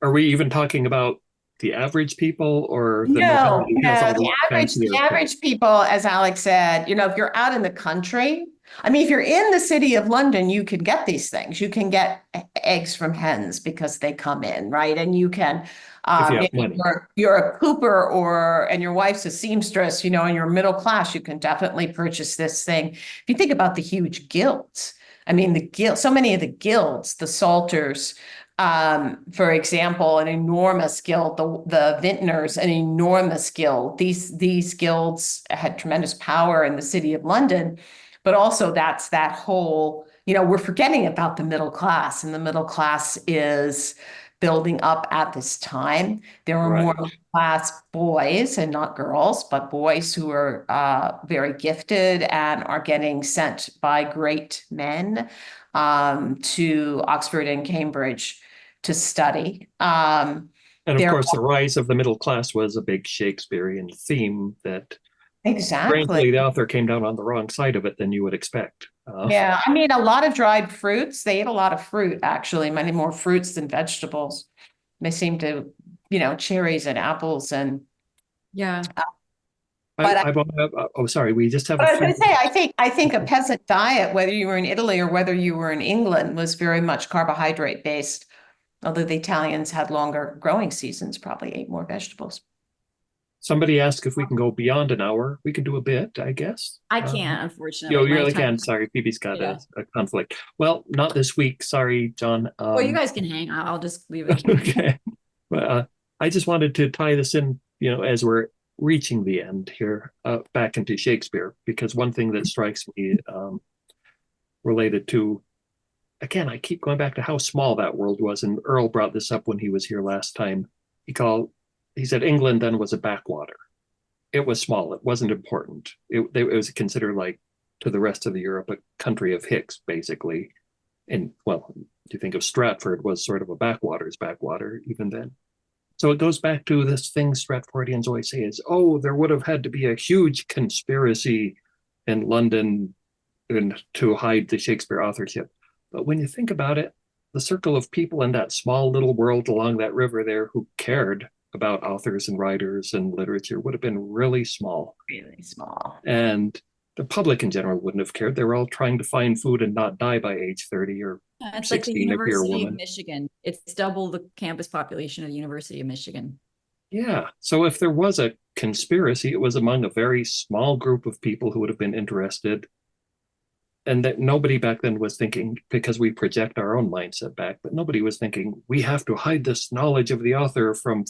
are we even talking about the average people or the nobility has all the these fancier things? average people, as Alex said, if you're out in the country, I mean, if you're in the city of London, you can get these things. You can get eggs from hens because they come in, right? And you can, If you have if money. you're a cooper and your wife's a seamstress, and you're middle class, you can definitely purchase this thing. If you think about the huge guilds, I mean, so many of the guilds, the salters, for example, an enormous guild, the vintners, an enormous guild. These guilds had tremendous power in the city of London, but also that's that whole, we're forgetting about the middle class, and the middle class is building up at this time. There are more middle class boys and not girls, but boys who are very gifted and are getting sent by great men to Oxford and Cambridge to study. And of course, the rise of the middle class was a big Shakespearean theme that, Exactly. frankly, the author came down on the wrong side of it than you would expect. Yeah, I mean, a lot of dried fruits. They ate a lot of fruit, actually, many more fruits than vegetables. They seem to, cherries and apples and. Yeah. Sorry, we just have. But I was going to say, I think a peasant diet, whether you were in Italy or whether you were in England, was very much carbohydrate based. Although the Italians had longer growing seasons, probably ate more vegetables. Somebody asked if we can go beyond an hour. We can do a bit, I guess. I can't, unfortunately. You really My time- can. Sorry, Phoebe's got Yeah. a conflict. Well, not this week. Sorry, John. Well, you guys can hang. I'll just leave it. Okay. But I just wanted to tie this in, as we're reaching the end here, back into Shakespeare, because one thing that strikes me related to, again, I keep going back to how small that world was. And Earl brought this up when he was here last time. He said England then was a backwater. it was small. It wasn't important. It was considered like to the rest of the Europe a country of hicks, basically. And well, you think of Stratford was sort of a backwater even then. So it goes back to this thing Stratfordians always say is, oh, there would have had to be a huge conspiracy in London and to hide the Shakespeare authorship. But when you think about it, the circle of people in that small little world along that river there who cared about authors and writers and literature would have been really small. Really small. And the public in general wouldn't have cared. They were all trying to find food and not die by age 30 or It's like the 16 if you're a University of woman. Michigan. It's double the campus population of the University of Michigan. Yeah. So if there was a conspiracy, it was among a very small group of people who would have been interested. And that nobody back then was thinking, because we project our own mindset back, but nobody was thinking, we have to hide this knowledge of the author from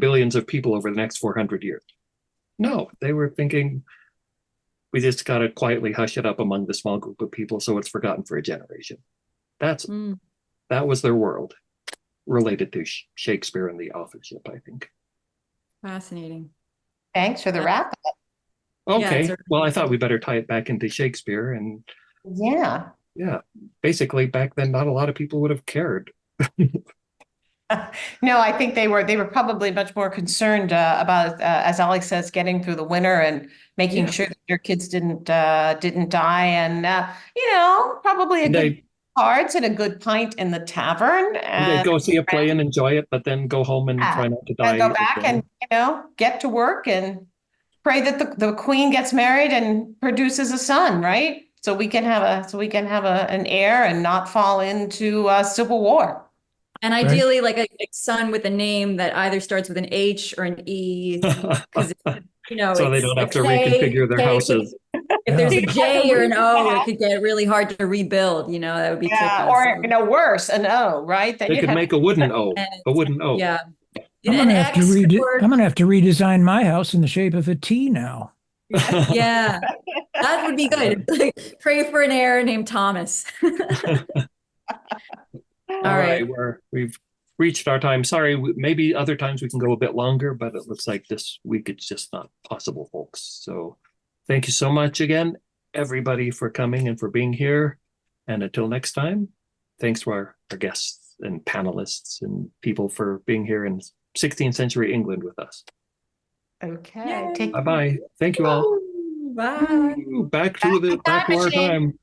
billions of people over the next 400 years. No, they were thinking, we just got to quietly hush it up among the small group of people so it's forgotten for a generation. That was their world related to Shakespeare and the authorship, I think. Fascinating. Thanks for the wrap up. Okay, Yeah, well, I thought we better tie it back into Shakespeare. And Yeah. yeah, basically back then, not a lot of people would have cared. No, I think they were probably much more concerned about, as Alex says, getting through the winter and making sure that their kids didn't die, and probably a good cards and a good pint in the tavern. They'd go see a play and enjoy it, but then go home and try not to die. And go back and get to work and pray that the queen gets married and produces a son, right? So we can have an heir and not fall into civil war. And ideally, like a son with a name that either starts with an H or an E, because so they don't have to reconfigure their houses. If there's a J or an O, it could get really hard to rebuild. That would be tricky. Or worse, an O, right? They could make a wooden O. Yeah. I'm gonna have to redesign my house in the shape of a T now. Yeah, that would be good. Pray for an heir named Thomas. All right, we've reached our time. Sorry, maybe other times we can go a bit longer, but it looks like this week it's just not possible, folks. So thank you so much again, everybody, for coming and for being here. And until next time, thanks to our guests and panelists and people for being here in 16th century England with us. Okay. Bye-bye. Thank you all. Bye. Back to our time.